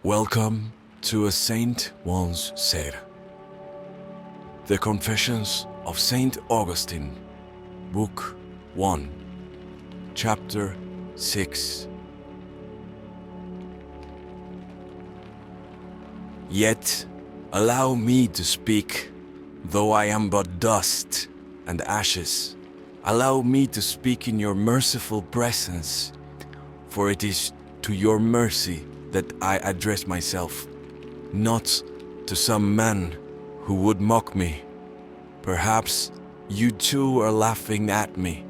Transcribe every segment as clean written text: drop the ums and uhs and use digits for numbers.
Welcome to a saint once said. The Confessions of Saint Augustine, Book 1, Chapter 6. Yet allow me to speak, though I am but dust and ashes. Allow me to speak in your merciful presence, for it is to your mercy that I address myself, not to some man who would mock me. Perhaps you too are laughing at me,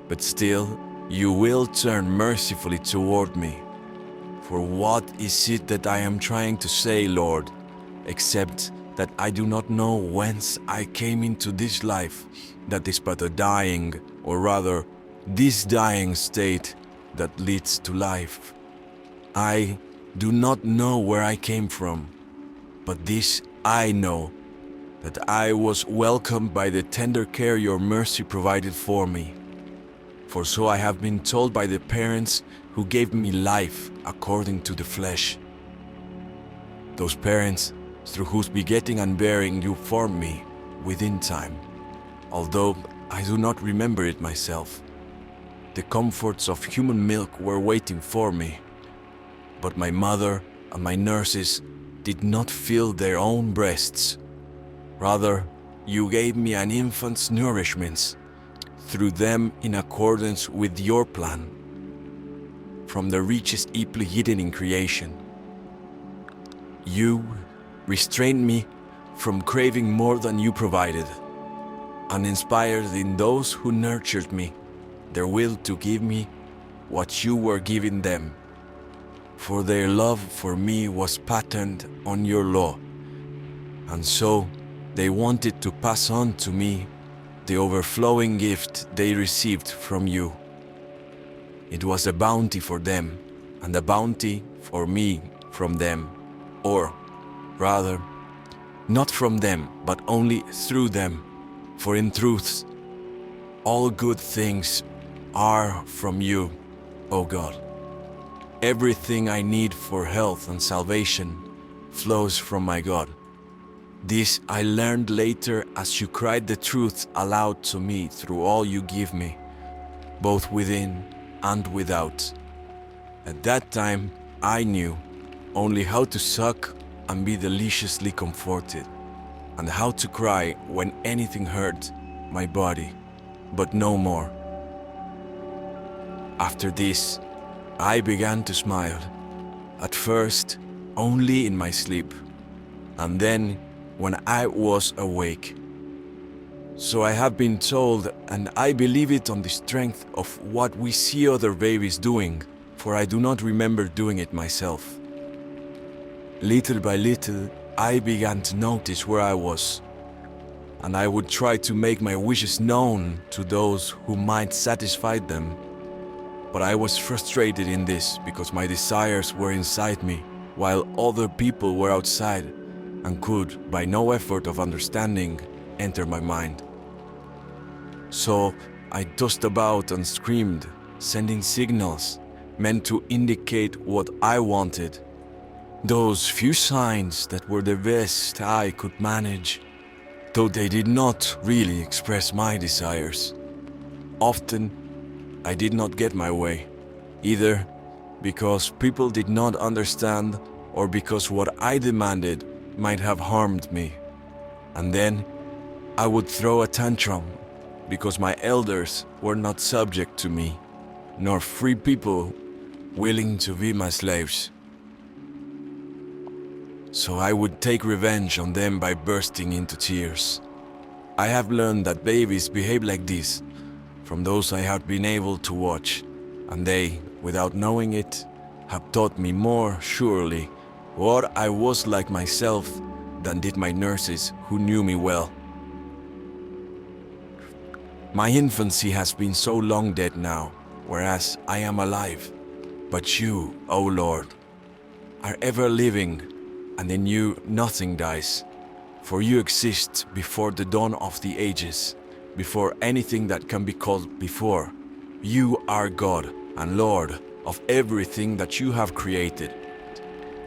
but still you will turn mercifully toward me. For what is it that I am trying to say, Lord, except that I do not know whence I came into this life that is but a dying, or rather, this dying state that leads to life. I do not know where I came from, but this I know, that I was welcomed by the tender care your mercy provided for me. For so I have been told by the parents who gave me life according to the flesh. Those parents through whose begetting and bearing you formed me within time, although I do not remember it myself. The comforts of human milk were waiting for me, but my mother and my nurses did not fill their own breasts. Rather, you gave me an infant's nourishments, through them in accordance with your plan, from the riches deeply hidden in creation. You restrained me from craving more than you provided, and inspired in those who nurtured me their will to give me what you were giving them. For their love for me was patterned on your law, and so they wanted to pass on to me the overflowing gift they received from you. It was a bounty for them, and a bounty for me from them, or rather, not from them, but only through them. For in truth, all good things are from you, O God. Everything I need for health and salvation flows from my God. This I learned later as you cried the truth aloud to me through all you give me, both within and without. At that time, I knew only how to suck and be deliciously comforted, and how to cry when anything hurt my body, but no more. After this, I began to smile, at first only in my sleep, and then when I was awake. So I have been told, and I believe it on the strength of what we see other babies doing, for I do not remember doing it myself. Little by little, I began to notice where I was, and I would try to make my wishes known to those who might satisfy them. But I was frustrated in this because my desires were inside me, while other people were outside and could, by no effort of understanding, enter my mind. So I tossed about and screamed, sending signals meant to indicate what I wanted. Those few signs that were the best I could manage, though they did not really express my desires. Often, I did not get my way, either because people did not understand or because what I demanded might have harmed me. And then I would throw a tantrum because my elders were not subject to me, nor free people willing to be my slaves. So I would take revenge on them by bursting into tears. I have learned that babies behave like this from those I have been able to watch, and they, without knowing it, have taught me more surely what I was like myself than did my nurses who knew me well. My infancy has been so long dead now, whereas I am alive. But you, O Lord, are ever living, and in you nothing dies. For you exist before the dawn of the ages, before anything that can be called before. You are God and Lord of everything that you have created.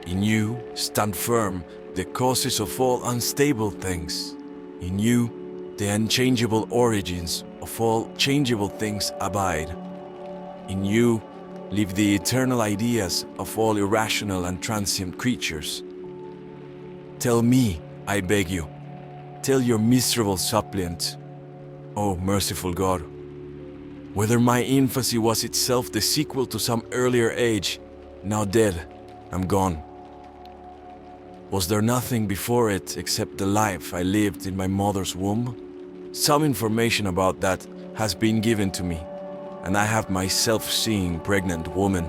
In you stand firm the causes of all unstable things. In you the unchangeable origins of all changeable things abide. In you live the eternal ideas of all irrational and transient creatures. Tell me, I beg you, tell your miserable suppliant, O merciful God, whether my infancy was itself the sequel to some earlier age, now dead and gone. Was there nothing before it except the life I lived in my mother's womb? Some information about that has been given to me, and I have my self-seeing pregnant woman.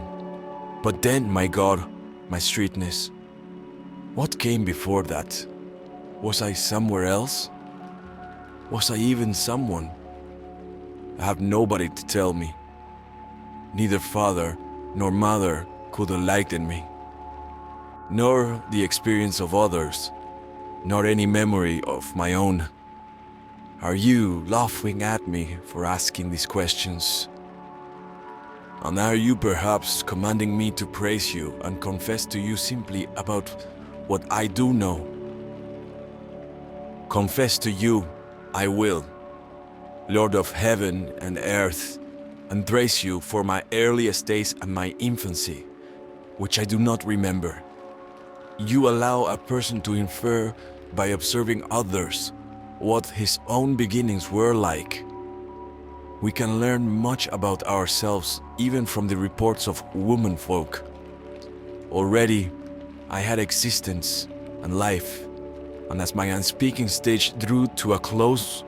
But then, my God, my streetness, what came before that? Was I somewhere else? Was I even someone? I have nobody to tell me. Neither father nor mother could enlighten me, nor the experience of others, nor any memory of my own. Are you laughing at me for asking these questions? And are you perhaps commanding me to praise you and confess to you simply about what I do know? Confess to you I will, Lord of heaven and earth, and praise you for my earliest days and my infancy, which I do not remember. You allow a person to infer by observing others what his own beginnings were like. We can learn much about ourselves even from the reports of womenfolk. Already, I had existence and life, and as my unspeaking stage drew to a close,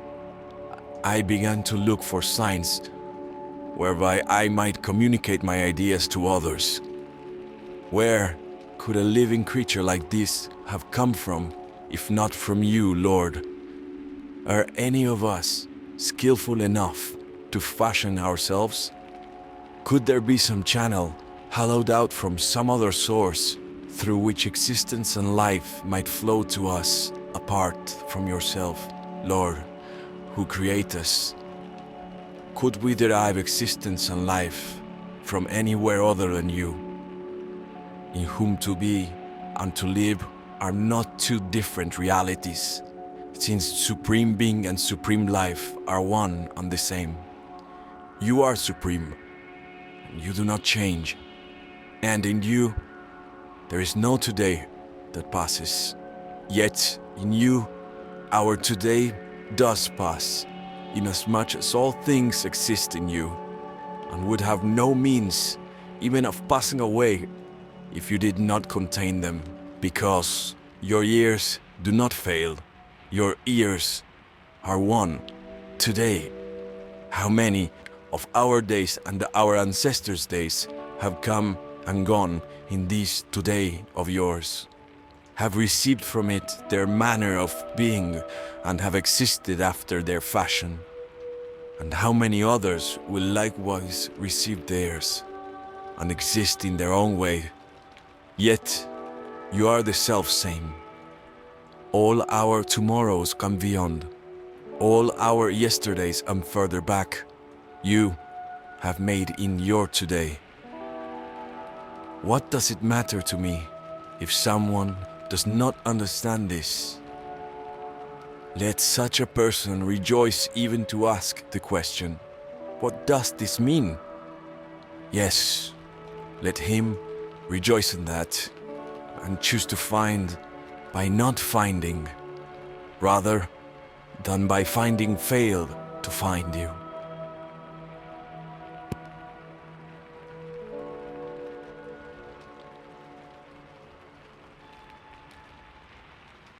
I began to look for signs whereby I might communicate my ideas to others. Where could a living creature like this have come from, if not from you, Lord? Are any of us skillful enough to fashion ourselves? Could there be some channel hollowed out from some other source through which existence and life might flow to us apart from yourself, Lord, who create us? Could we derive existence and life from anywhere other than you, in whom to be and to live are not two different realities, since supreme being and supreme life are one and the same? You are supreme, and you do not change, and in you there is no today that passes. Yet in you our today does pass, inasmuch as all things exist in you, and would have no means even of passing away if you did not contain them, because your years do not fail, your years are one. Today, how many of our days and our ancestors' days have come and gone in this today of yours, have received from it their manner of being and have existed after their fashion, and how many others will likewise receive theirs and exist in their own way. Yet you are the self-same. All our tomorrows come beyond, all our yesterdays and further back, you have made in your today. What does it matter to me if someone does not understand this? Let such a person rejoice even to ask the question, what does this mean? Yes, let him rejoice in that and choose to find by not finding, rather than by finding fail to find you.